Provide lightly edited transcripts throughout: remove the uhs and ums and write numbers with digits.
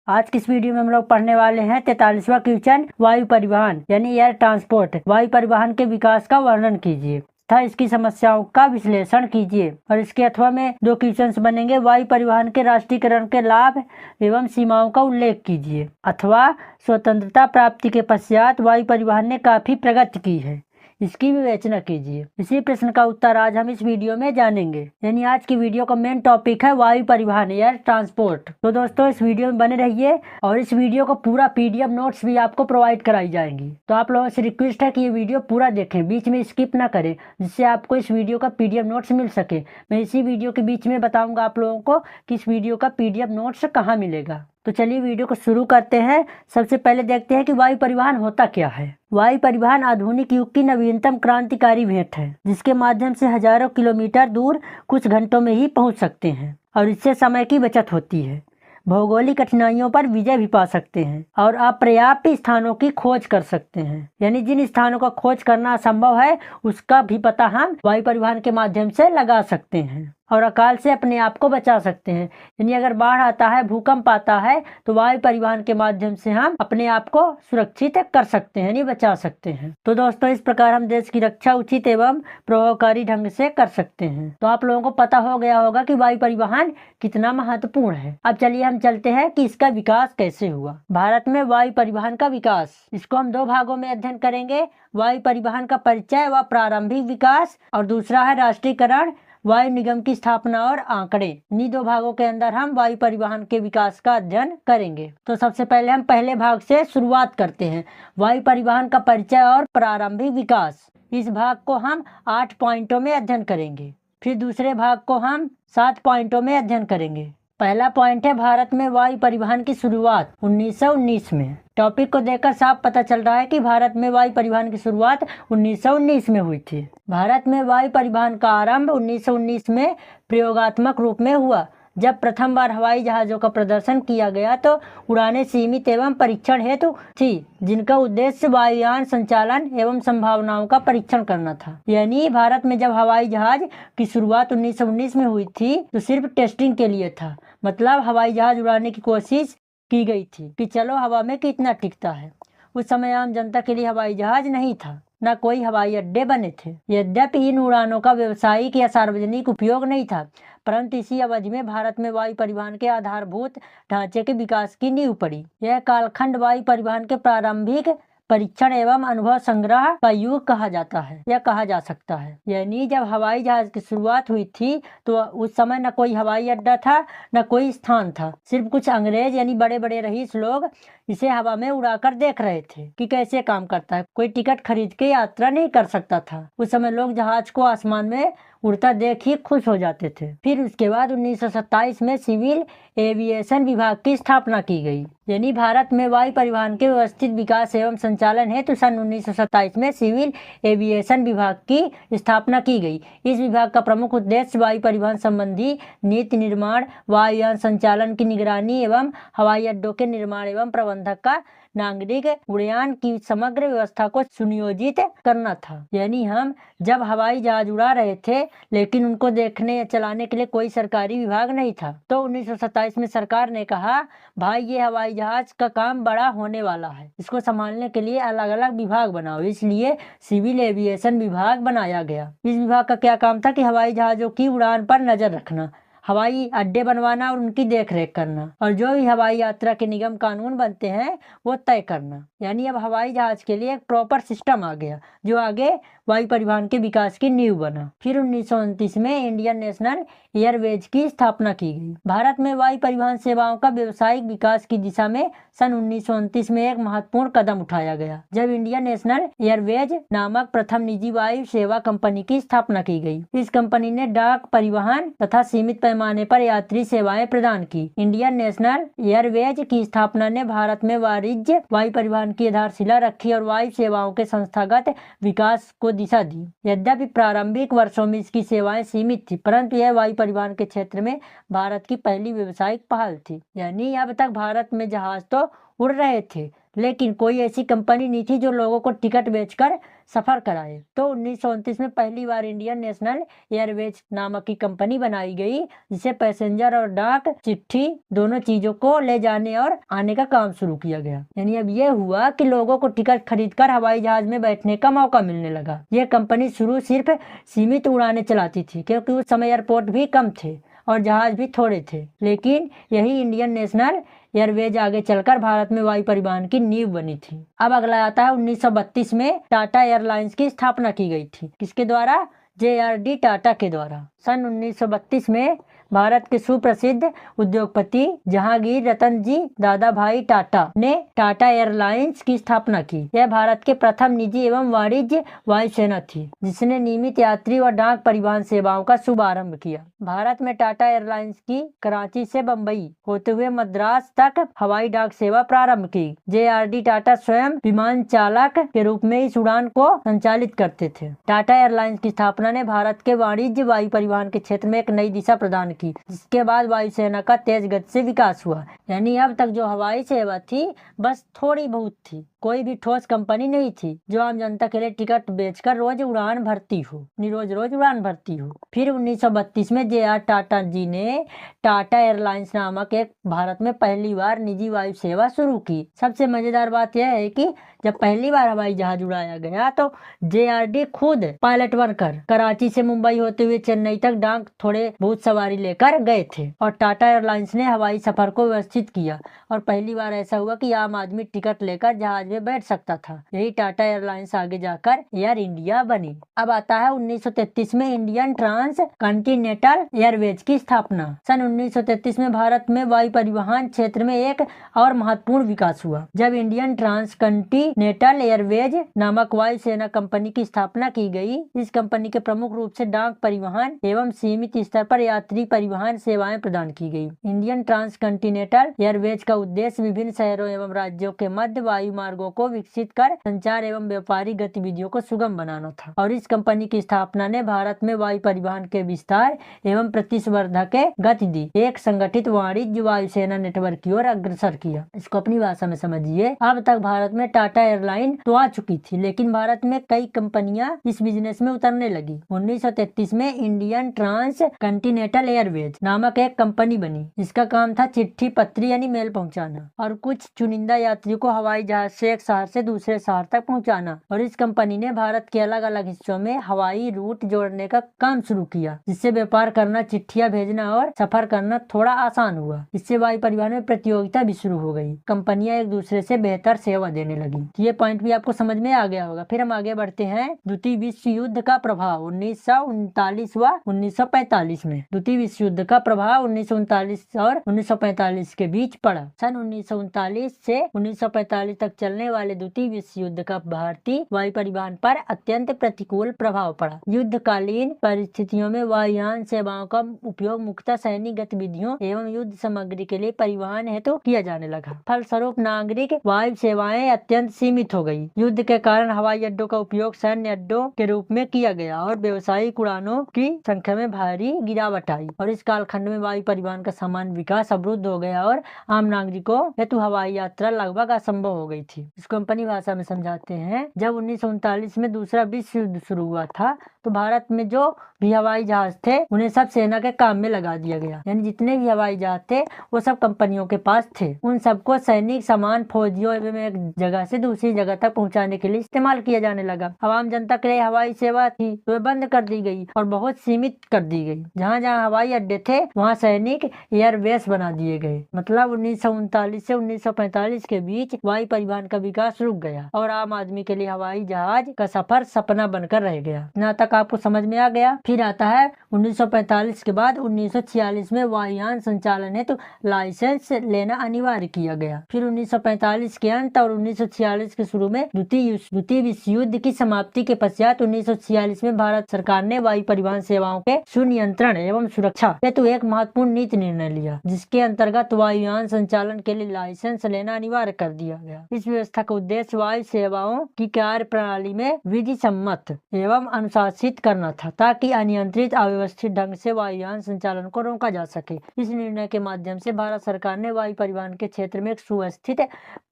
आज की इस वीडियो में हम लोग पढ़ने वाले हैं 43वां क्वेश्चन, वायु परिवहन यानी एयर ट्रांसपोर्ट। वायु परिवहन के विकास का वर्णन कीजिए तथा इसकी समस्याओं का विश्लेषण कीजिए। और इसके अथवा में दो क्वेश्चंस बनेंगे। वायु परिवहन के राष्ट्रीयकरण के लाभ एवं सीमाओं का उल्लेख कीजिए। अथवा स्वतंत्रता प्राप्ति के पश्चात वायु परिवहन ने काफी प्रगति की है, इसकी विवेचना कीजिए। इसी प्रश्न का उत्तर आज हम इस वीडियो में जानेंगे। यानी आज की वीडियो का मेन टॉपिक है वायु परिवहन एयर ट्रांसपोर्ट। तो दोस्तों इस वीडियो में बने रहिए और इस वीडियो को पूरा PDF नोट्स भी आपको प्रोवाइड कराई जाएंगी। तो आप लोगों से रिक्वेस्ट है कि ये वीडियो पूरा देखें, बीच में स्किप ना करें, जिससे आपको इस वीडियो का PDF नोट्स मिल सके। मैं इसी वीडियो के बीच में बताऊंगा आप लोगों को कि इस वीडियो का PDF नोट्स कहाँ मिलेगा। तो चलिए वीडियो को शुरू करते हैं। सबसे पहले देखते हैं कि वायु परिवहन होता क्या है। वायु परिवहन आधुनिक युग की नवीनतम क्रांतिकारी भेंट है, जिसके माध्यम से हजारों किलोमीटर दूर कुछ घंटों में ही पहुंच सकते हैं और इससे समय की बचत होती है। भौगोलिक कठिनाइयों पर विजय भी पा सकते हैं और अपर्याप्त स्थानों की खोज कर सकते हैं। यानी जिन स्थानों का खोज करना असंभव है उसका भी पता हम वायु परिवहन के माध्यम से लगा सकते हैं और अकाल से अपने आप को बचा सकते हैं। यानी अगर बाढ़ आता है, भूकंप आता है, तो वायु परिवहन के माध्यम से हम अपने आप को सुरक्षित कर सकते हैं, यानी बचा सकते हैं। तो दोस्तों इस प्रकार हम देश की रक्षा उचित एवं प्रभावकारी ढंग से कर सकते हैं। तो आप लोगों को पता हो गया होगा कि वायु परिवहन कितना महत्वपूर्ण है। अब चलिए हम चलते हैं कि इसका विकास कैसे हुआ। भारत में वायु परिवहन का विकास, इसको हम दो भागों में अध्ययन करेंगे। वायु परिवहन का परिचय व प्रारंभिक विकास, और दूसरा है राष्ट्रीयकरण, वायु निगम की स्थापना और आंकड़े। इन्हीं दो भागों के अंदर हम वायु परिवहन के विकास का अध्ययन करेंगे। तो सबसे पहले हम पहले भाग से शुरुआत करते हैं, वायु परिवहन का परिचय और प्रारंभिक विकास। इस भाग को हम 8 पॉइंटों में अध्ययन करेंगे। फिर दूसरे भाग को हम 7 पॉइंटों में अध्ययन करेंगे। पहला पॉइंट है भारत में वायु परिवहन की शुरुआत 1919 में। टॉपिक को देखकर साफ पता चल रहा है कि भारत में वायु परिवहन की शुरुआत 1919 में हुई थी। भारत में वायु परिवहन का आरंभ 1919 में प्रयोगात्मक रूप में हुआ, जब प्रथम बार हवाई जहाजों का प्रदर्शन किया गया। तो उड़ानें सीमित एवं परीक्षण हेतु थी, जिनका उद्देश्य वायुयान संचालन एवं संभावनाओं का परीक्षण करना था। यानी भारत में जब हवाई जहाज की शुरुआत 1919 में हुई थी तो सिर्फ टेस्टिंग के लिए था। मतलब हवाई जहाज उड़ाने की कोशिश की गई थी कि चलो हवा में कितना टिकता है। उस समय आम जनता के लिए हवाई जहाज नहीं था, न कोई हवाई अड्डे बने थे। यद्यपि इन उड़ानों का व्यावसायिक या सार्वजनिक उपयोग नहीं था, परंतु इसी अवधि में भारत में वायु परिवहन के आधारभूत ढांचे के विकास की नींव पड़ी। यह कालखंड वायु परिवहन के प्रारंभिक परीक्षण एवं अनुभव संग्रह का युग कहा जाता है या कहा जा सकता है। यानी जब हवाई जहाज की शुरुआत हुई थी तो उस समय न कोई हवाई अड्डा था, न कोई स्थान था। सिर्फ कुछ अंग्रेज यानी बड़े बड़े रईस लोग इसे हवा में उड़ाकर देख रहे थे कि कैसे काम करता है। कोई टिकट खरीद के यात्रा नहीं कर सकता था। उस समय लोग जहाज को आसमान में उड़ता देख ही खुश हो जाते थे। फिर उसके बाद 1927 में सिविल एविएशन विभाग की स्थापना की गई। यानी भारत में वायु परिवहन के व्यवस्थित विकास एवं संचालन हेतु सन 1927 में सिविल एविएशन विभाग की स्थापना की गई। इस विभाग का प्रमुख उद्देश्य वायु परिवहन संबंधी नीति निर्माण, वायुयान संचालन की निगरानी एवं हवाई अड्डों के निर्माण एवं प्रबंधक का नागरिक उड़ान की समग्र व्यवस्था को सुनियोजित करना था। यानी हम जब हवाई जहाज उड़ा रहे थे लेकिन उनको देखने या चलाने के लिए कोई सरकारी विभाग नहीं था, तो 1927 में सरकार ने कहा भाई ये हवाई जहाज का काम बड़ा होने वाला है, इसको संभालने के लिए अलग अलग विभाग बनाओ। इसलिए सिविल एविएशन विभाग बनाया गया। इस विभाग का क्या काम था कि हवाई जहाजों की उड़ान पर नजर रखना, हवाई अड्डे बनवाना और उनकी देखरेख करना, और जो भी हवाई यात्रा के निगम कानून बनते हैं वो तय करना। यानी अब हवाई जहाज के लिए एक प्रॉपर सिस्टम आ गया जो आगे वायु परिवहन के विकास की नींव बना। फिर 1929 में इंडियन नेशनल एयरवेज की स्थापना की गई। भारत में वायु परिवहन सेवाओं का व्यावसायिक विकास की दिशा में सन 1929 में एक महत्वपूर्ण कदम उठाया गया, जब इंडियन नेशनल एयरवेज नामक प्रथम निजी वायु सेवा कंपनी की स्थापना की गई। इस कंपनी ने डाक परिवहन तथा सीमित पैमाने पर यात्री सेवाएं प्रदान की। इंडियन नेशनल एयरवेज की स्थापना ने भारत में वाणिज्य वायु परिवहन की आधारशिला रखी और वायु सेवाओं के संस्थागत विकास को दिशा दी। यद्यपि प्रारंभिक वर्षों में इसकी सेवाएं सीमित थी, परंतु यह वायु परिवहन के क्षेत्र में भारत की पहली व्यावसायिक पहल थी। यानी अब तक भारत में जहाज तो उड़ रहे थे, लेकिन कोई ऐसी कंपनी नहीं थी जो लोगों को टिकट बेचकर सफर कराए। तो 1929 में पहली बार इंडियन नेशनल एयरवेज नामक की कंपनी बनाई गई, जिसे पैसेंजर और डाक चिट्ठी दोनों चीजों को ले जाने और आने का काम शुरू किया गया। यानी अब ये हुआ कि लोगों को टिकट खरीदकर हवाई जहाज में बैठने का मौका मिलने लगा। यह कंपनी शुरू सिर्फ सीमित उड़ानें चलाती थी, क्योंकि उस समय एयरपोर्ट भी कम थे और जहाज भी थोड़े थे। लेकिन यही इंडियन नेशनल एयरवेज आगे चलकर भारत में वायु परिवहन की नींव बनी थी। अब अगला आता है 1932 में टाटा एयरलाइंस की स्थापना की गई थी। किसके द्वारा? JRD टाटा के द्वारा। सन 1932 में भारत के सुप्रसिद्ध उद्योगपति जहांगीर रतन जी दादा भाई टाटा ने टाटा एयरलाइंस की स्थापना की। यह भारत के प्रथम निजी एवं वाणिज्य वायुसेना थी, जिसने नियमित यात्री व डाक परिवहन सेवाओं का शुभारंभ किया। भारत में टाटा एयरलाइंस की कराची से बम्बई होते हुए मद्रास तक हवाई डाक सेवा प्रारंभ की। JRD टाटा स्वयं विमान चालक के रूप में इस उड़ान को संचालित करते थे। टाटा एयरलाइंस की स्थापना ने भारत के वाणिज्य वायु परिवहन के क्षेत्र में एक नई दिशा प्रदान की, जिसके बाद वायुसेना का तेज गति से विकास हुआ। यानी अब तक जो हवाई सेवा थी बस थोड़ी बहुत थी, कोई भी ठोस कंपनी नहीं थी जो आम जनता के लिए टिकट बेचकर रोज उड़ान भरती हो, रोज उड़ान भरती हो। फिर 1932 में JR टाटा जी ने टाटा एयरलाइंस नामक एक भारत में पहली बार निजी वायु सेवा शुरू की। सबसे मजेदार बात यह है कि जब पहली बार हवाई जहाज उड़ाया गया तो JRD खुद पायलट बनकर कराची से मुंबई होते हुए चेन्नई तक डाक थोड़े बहुत सवारी लेकर गए थे और टाटा एयरलाइंस ने हवाई सफर को व्यवस्थित किया। और पहली बार ऐसा हुआ कि आम आदमी टिकट लेकर जहाज में बैठ सकता था। यही टाटा एयरलाइंस आगे जाकर एयर इंडिया बनी। अब आता है 1933 में इंडियन ट्रांस कॉन्टिनेंटल एयरवेज की स्थापना। सन 1933 में भारत में वायु परिवहन क्षेत्र में एक और महत्वपूर्ण विकास हुआ, जब इंडियन ट्रांस कॉन्टिनेंटल एयरवेज नामक वायुसेना कंपनी की स्थापना की गई। इस कंपनी के प्रमुख रूप से डाक परिवहन एवं सीमित स्तर पर यात्री परिवहन सेवाएं प्रदान की गई। इंडियन ट्रांस कॉन्टिनेंटल एयरवेज का उद्देश्य विभिन्न शहरों एवं राज्यों के मध्य वायु मार्गों को विकसित कर संचार एवं व्यापारिक गतिविधियों को सुगम बनाना था। और इस कंपनी की स्थापना ने भारत में वायु परिवहन के विस्तार एवं प्रतिस्पर्धा के गति दी, एक संगठित वाणिज्य वायुसेना नेटवर्क की ओर अग्रसर किया। इसको अपनी भाषा में समझिए। अब तक भारत में टाटा एयरलाइन तो आ चुकी थी, लेकिन भारत में कई कंपनियां इस बिजनेस में उतरने लगी। 1933 में इंडियन ट्रांस कॉन्टिनेंटल एयरवेज नामक एक कंपनी बनी। इसका काम था चिट्ठी पत्री यानी मेल पहुंचाना और कुछ चुनिंदा यात्रियों को हवाई जहाज से एक शहर से दूसरे शहर तक पहुंचाना। और इस कंपनी ने भारत के अलग अलग हिस्सों में हवाई रूट जोड़ने का काम शुरू किया, जिससे व्यापार करना, चिट्ठियां भेजना और सफर करना थोड़ा आसान हुआ। इससे वायु परिवहन में प्रतियोगिता भी शुरू हो गई। कंपनियां एक दूसरे से बेहतर सेवा देने लगी। ये पॉइंट भी आपको समझ में आ गया होगा। फिर हम आगे बढ़ते हैं। द्वितीय विश्व युद्ध का प्रभाव 1939 व 1945 में। द्वितीय विश्व युद्ध का प्रभाव 1939 और 1945 के बीच पड़ा। सन 1939 से 1945 तक चलने वाले द्वितीय विश्व युद्ध का भारतीय वायु परिवहन पर अत्यंत प्रतिकूल प्रभाव पड़ा। युद्धकालीन परिस्थितियों में वायुयान सेवाओं का उपयोग मुख्यतः सैनिक गतिविधियों एवं युद्ध सामग्री के लिए परिवहन हेतु किया जाने लगा। फलस्वरूप नागरिक वायु सेवाएं अत्यंत सीमित हो गई। युद्ध के कारण हवाई अड्डों का उपयोग सैन्य अड्डों के रूप में किया गया और व्यवसायिक उड़ानों की संख्या में भारी गिरावट आई। और इस कालखंड में वायु परिवहन का सामान्य विकास अवरुद्ध हो गया और आम नागरिकों हेतु हवाई यात्रा लगभग असंभव हो गई थी। इसको कंपनी भाषा में समझाते हैं। जब 1939 में दूसरा विश्व युद्ध शुरू हुआ था तो भारत में जो भी हवाई जहाज थे उन्हें सब सेना के काम में लगा दिया गया। यानी जितने भी हवाई जहाज थे वो सब कंपनियों के पास थे। उन सबको सैनिक सामान फौजियों एवं एक जगह से दूसरी जगह तक पहुंचाने के लिए इस्तेमाल किया जाने लगा। आम जनता के लिए हवाई सेवा थी तो वे बंद कर दी गई और बहुत सीमित कर दी गई। जहाँ जहाँ हवाई अड्डे थे वहाँ सैनिक एयरबेस बना दिए गए। मतलब 1939 से 1945 के बीच वायु परिवहन का विकास रुक गया और आम आदमी के लिए हवाई जहाज का सफर सपना बनकर रह गया। यहाँ तक आपको समझ में आ गया। फिर आता है 1945 के बाद 1946 में वायुयान संचालन हेतु लाइसेंस लेना अनिवार्य किया गया। फिर 1945 के अंत और 1946 के शुरू में द्वितीय विश्व युद्ध की समाप्ति के पश्चात 1946 में भारत सरकार ने वायु परिवहन सेवाओं के सुनियंत्रण एवं सुरक्षा सुरक्षा हेतु एक महत्वपूर्ण नीति निर्णय लिया, जिसके अंतर्गत वायुयान संचालन के लिए लाइसेंस लेना अनिवार्य कर दिया गया। इस व्यवस्था का उद्देश्य वायु सेवाओं की कार्य प्रणाली में विधि सम्मत एवं अनुशासित करना था, ताकि अनियंत्रित अव्यवस्थित ढंग से वायुयान संचालन को रोका जा सके। इस निर्णय के माध्यम से भारत सरकार ने वायु परिवहन के क्षेत्र में एक सुव्यवस्थित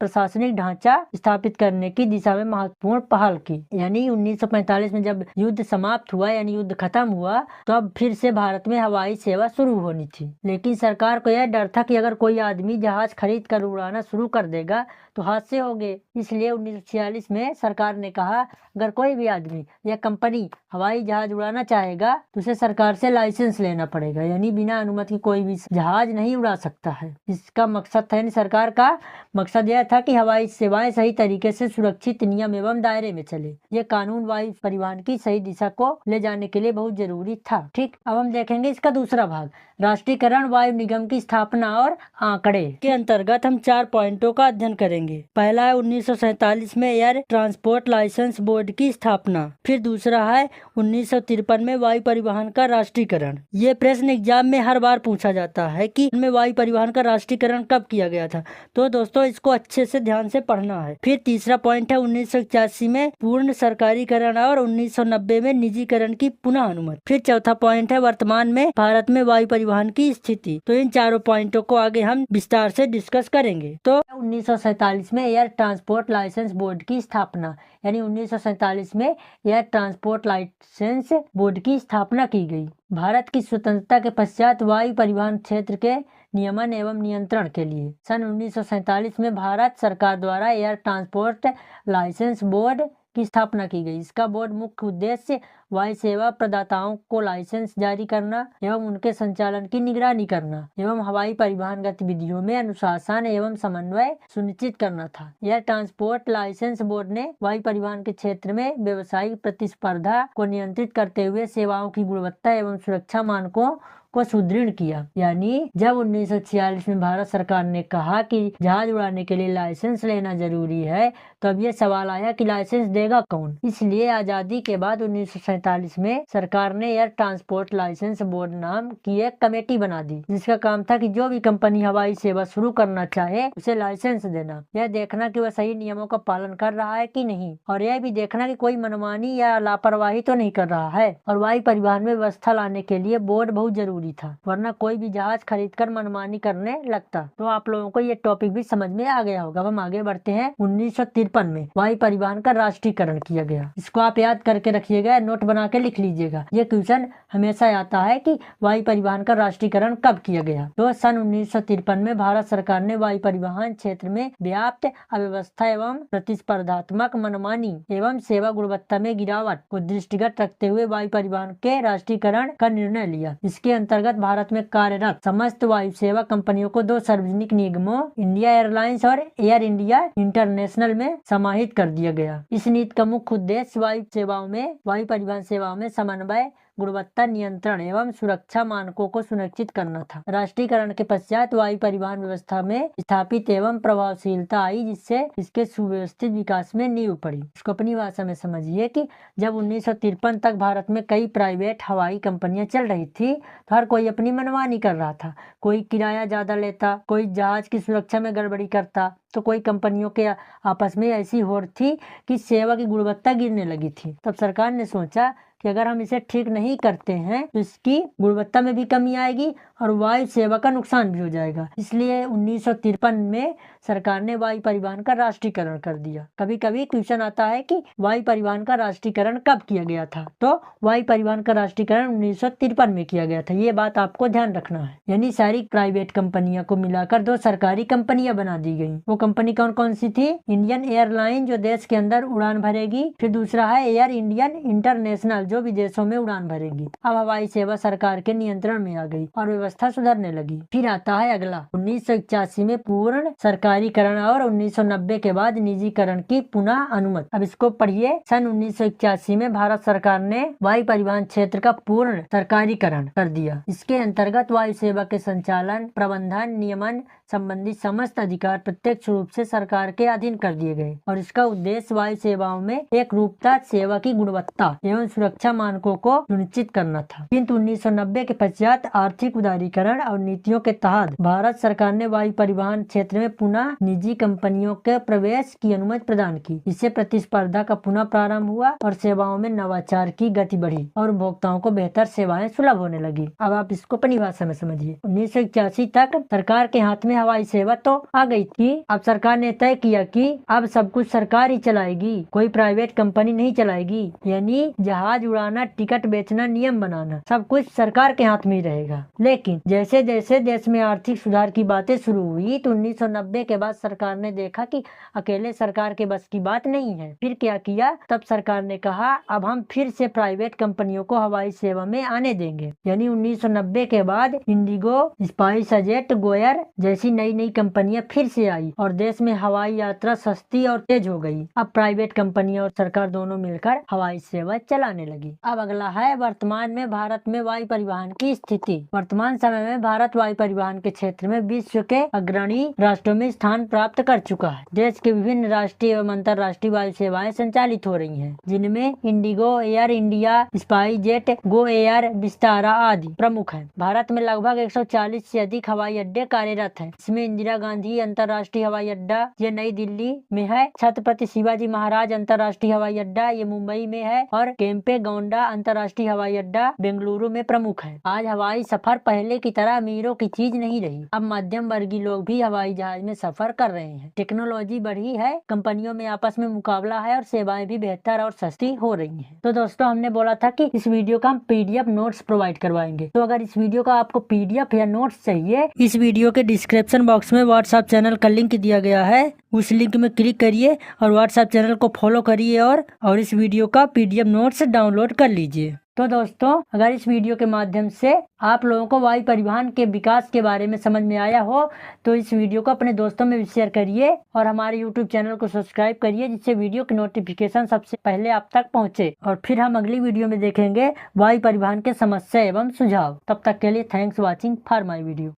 प्रशासनिक ढांचा स्थापित करने की दिशा में महत्वपूर्ण पहल की। यानी 1945 में जब युद्ध समाप्त हुआ, यानी युद्ध खत्म हुआ, तो अब फिर से भारत में हवाई सेवा शुरू होनी थी। लेकिन सरकार को यह डर था कि अगर कोई आदमी जहाज खरीद कर उड़ाना शुरू कर देगा तो हादसे होंगे। इसलिए 1946 में सरकार ने कहा, अगर कोई भी आदमी या कंपनी हवाई जहाज उड़ाना चाहेगा तो उसे सरकार से लाइसेंस लेना पड़ेगा, यानी बिना अनुमति कोई भी जहाज नहीं उड़ा सकता है। इसका मकसद था, यानी सरकार का मकसद यह था कि हवाई सेवाएं सही तरीके से सुरक्षित नियम एवं दायरे में चले। ये कानून वायु परिवहन की सही दिशा को ले जाने के लिए बहुत जरूरी था। ठीक, अब हम देखेंगे इसका दूसरा भाग, राष्ट्रीयकरण वायु निगम की स्थापना और आंकड़े के अंतर्गत हम 4 पॉइंटों का अध्ययन करेंगे। पहला है 1947 में एयर ट्रांसपोर्ट लाइसेंस बोर्ड की स्थापना। फिर दूसरा है 1953 में वायु परिवहन का राष्ट्रीयकरण। ये प्रश्न एग्जाम में हर बार पूछा जाता है कि इनमें वायु परिवहन का राष्ट्रीयकरण कब किया गया था, तो दोस्तों इसको अच्छे से ध्यान से पढ़ना है। फिर तीसरा पॉइंट है 1981 में पूर्ण सरकारीकरण और 1990 में निजीकरण की पुनः अनुमति। फिर चौथा पॉइंट है वर्तमान में भारत में वायु परिवहन की स्थिति। तो इन चारों पॉइंटों को आगे हम विस्तार से डिस्कस करेंगे। तो 1947 में एयर ट्रांसपोर्ट लाइसेंस बोर्ड की स्थापना, यानी 1947 में एयर ट्रांसपोर्ट लाइसेंस बोर्ड की स्थापना की गई। भारत की स्वतंत्रता के पश्चात वायु परिवहन क्षेत्र के नियमन एवं नियंत्रण के लिए सन 1947 में भारत सरकार द्वारा एयर ट्रांसपोर्ट लाइसेंस बोर्ड की स्थापना की गई। इसका बोर्ड मुख्य उद्देश्य वायु सेवा प्रदाताओं को लाइसेंस जारी करना एवं उनके संचालन की निगरानी करना एवं हवाई परिवहन गतिविधियों में अनुशासन एवं समन्वय सुनिश्चित करना था। यह ट्रांसपोर्ट लाइसेंस बोर्ड ने वायु परिवहन के क्षेत्र में व्यावसायिक प्रतिस्पर्धा को नियंत्रित करते हुए सेवाओं की गुणवत्ता एवं सुरक्षा मानकों को सुदृढ़ किया। यानी जब 1946 में भारत सरकार ने कहा कि जहाज उड़ाने के लिए लाइसेंस लेना जरूरी है, तो अब ये सवाल आया कि लाइसेंस देगा कौन। इसलिए आजादी के बाद 1947 में सरकार ने एयर ट्रांसपोर्ट लाइसेंस बोर्ड नाम की एक कमेटी बना दी, जिसका काम था कि जो भी कंपनी हवाई सेवा शुरू करना चाहे उसे लाइसेंस देना, यह देखना कि वह सही नियमों का पालन कर रहा है कि नहीं, और यह भी देखना कि कोई मनमानी या लापरवाही तो नहीं कर रहा है। और वायु परिवहन में व्यवस्था लाने के लिए बोर्ड बहुत जरूरी था, वरना कोई भी जहाज खरीदकर मनमानी करने लगता। तो आप लोगों को ये टॉपिक भी समझ में आ गया होगा। हम आगे बढ़ते हैं। 1953 में वायु परिवहन का राष्ट्रीयकरण किया गया। इसको आप याद करके रखिएगा, नोट बना के लिख लीजिएगा। ये क्वेश्चन हमेशा आता है कि वायु परिवहन का राष्ट्रीयकरण कब किया गया। तो सन 1953 में भारत सरकार ने वायु परिवहन क्षेत्र में व्याप्त अव्यवस्था एवं प्रतिस्पर्धात्मक मनमानी एवं सेवा गुणवत्ता में गिरावट को दृष्टिगत रखते हुए वायु परिवहन के राष्ट्रीयकरण का निर्णय लिया। इसके अंतर्गत भारत में कार्यरत समस्त वायु सेवा कंपनियों को 2 सार्वजनिक निगमों इंडिया एयरलाइंस और एयर इंडिया इंटरनेशनल में समाहित कर दिया गया। इस नीति का मुख्य उद्देश्य वायु परिवहन सेवाओं में समन्वय, गुणवत्ता नियंत्रण एवं सुरक्षा मानकों को सुनिश्चित करना था। राष्ट्रीयकरण के पश्चात वायु परिवहन व्यवस्था में स्थापित एवं प्रभावशीलता आई, जिससे इसके सुव्यवस्थित विकास में नींव पड़ी। इसको अपनी भाषा में समझिए कि जब 1953 तक भारत में कई प्राइवेट हवाई कंपनियां चल रही थी, तो हर कोई अपनी मनमानी कर रहा था। कोई किराया ज्यादा लेता, कोई जहाज की सुरक्षा में गड़बड़ी करता, तो कोई कंपनियों के आपस में ऐसी होड़ थी कि सेवा की गुणवत्ता गिरने लगी थी। तब सरकार ने सोचा कि अगर हम इसे ठीक नहीं करते हैं तो इसकी गुणवत्ता में भी कमी आएगी और वायु सेवा का नुकसान भी हो जाएगा। इसलिए 1953 में सरकार ने वायु परिवहन का राष्ट्रीयकरण कर दिया। कभी कभी क्वेश्चन आता है कि वायु परिवहन का राष्ट्रीयकरण कब किया गया था, तो वायु परिवहन का राष्ट्रीयकरण 1953 में किया गया था। ये बात आपको ध्यान रखना है। यानी सारी प्राइवेट कंपनियों को मिलाकर 2 सरकारी कंपनियां बना दी गई। वो कंपनी कौन कौन सी थी? इंडियन एयरलाइन जो देश के अंदर उड़ान भरेगी, फिर दूसरा है एयर इंडियन इंटरनेशनल जो विदेशों में उड़ान भरेगी। अब हवाई सेवा सरकार के नियंत्रण में आ गई और व्यवस्था सुधरने लगी। फिर आता है अगला 1981 में पूर्ण सरकारीकरण और 1990 के बाद निजीकरण की पुनः अनुमति। अब इसको पढ़िए। सन 1981 में भारत सरकार ने वायु परिवहन क्षेत्र का पूर्ण सरकारीकरण कर दिया। इसके अंतर्गत वायु सेवा के संचालन, प्रबंधन, नियमन संबंधी समस्त अधिकार प्रत्यक्ष रूप से सरकार के अधीन कर दिए गए और इसका उद्देश्य वायु सेवाओं में एक रूपता, सेवा की गुणवत्ता एवं सुरक्षा सुरक्षा मानकों को सुनिश्चित करना था। किंतु 1990 के पश्चात आर्थिक उदारीकरण और नीतियों के तहत भारत सरकार ने वायु परिवहन क्षेत्र में पुनः निजी कंपनियों के प्रवेश की अनुमति प्रदान की। इससे प्रतिस्पर्धा का पुनः प्रारंभ हुआ और सेवाओं में नवाचार की गति बढ़ी और उपभोक्ताओं को बेहतर सेवाएं सुलभ होने लगी। अब आप इसको अपनी भाषा में समझिए। 1981 तक सरकार के हाथ में हवाई सेवा तो आ गई थी। अब सरकार ने तय किया कि अब सब कुछ सरकार ही चलाएगी, कोई प्राइवेट कंपनी नहीं चलाएगी। यानी जहाज उड़ाना, टिकट बेचना, नियम बनाना सब कुछ सरकार के हाथ में ही रहेगा। लेकिन जैसे जैसे देश में आर्थिक सुधार की बातें शुरू हुई तो 1990 के बाद सरकार ने देखा कि अकेले सरकार के बस की बात नहीं है। फिर क्या किया, तब सरकार ने कहा अब हम फिर से प्राइवेट कंपनियों को हवाई सेवा में आने देंगे। यानी 1990 के बाद इंडिगो, स्पाइसजेट, गोएयर जैसी नई नई कंपनियां फिर से आई और देश में हवाई यात्रा सस्ती और तेज हो गई। अब प्राइवेट कंपनियां और सरकार दोनों मिलकर हवाई सेवा चलाने लगी। अब अगला है वर्तमान में भारत में वायु परिवहन की स्थिति। वर्तमान समय में भारत वायु परिवहन के क्षेत्र में विश्व के अग्रणी राष्ट्रों में स्थान प्राप्त कर चुका है। देश के विभिन्न राष्ट्रीय एवं अंतर्राष्ट्रीय वायु सेवाएं संचालित हो रही हैं, जिनमें Indigo, air India, SpiceJet, Go Air, Vistara आदि प्रमुख हैं। भारत में लगभग 140 से अधिक हवाई अड्डे कार्यरत हैं। इसमें इंदिरा गांधी अंतर्राष्ट्रीय हवाई अड्डा ये नई दिल्ली में है, छत्रपति शिवाजी महाराज अंतर्राष्ट्रीय हवाई अड्डा ये मुंबई में है और केम्पे गौंडा अंतर्राष्ट्रीय हवाई अड्डा बेंगलुरु में प्रमुख है। आज हवाई सफर पहले की तरह अमीरों की चीज नहीं रही। अब मध्यम वर्गीय लोग भी हवाई जहाज में सफर कर रहे हैं। टेक्नोलॉजी बढ़ी है, कंपनियों में आपस में मुकाबला है और सेवाएं भी बेहतर और सस्ती हो रही हैं। तो दोस्तों हमने बोला था कि इस वीडियो का हम PDF नोट्स प्रोवाइड करवाएंगे। तो अगर इस वीडियो का आपको PDF या नोट्स चाहिए, इस वीडियो के डिस्क्रिप्शन बॉक्स में व्हाट्सएप चैनल का लिंक दिया गया है, उस लिंक में क्लिक करिए और व्हाट्सएप चैनल को फॉलो करिए और इस वीडियो का PDF नोट्स डाउनलोड कर लीजिए। तो दोस्तों अगर इस वीडियो के माध्यम से आप लोगों को वायु परिवहन के विकास के बारे में समझ में आया हो तो इस वीडियो को अपने दोस्तों में भी शेयर करिए और हमारे YouTube चैनल को सब्सक्राइब करिए, जिससे वीडियो की नोटिफिकेशन सबसे पहले आप तक पहुंचे। और फिर हम अगली वीडियो में देखेंगे वायु परिवहन के समस्या एवं सुझाव। तब तक के लिए thanks watching for my video.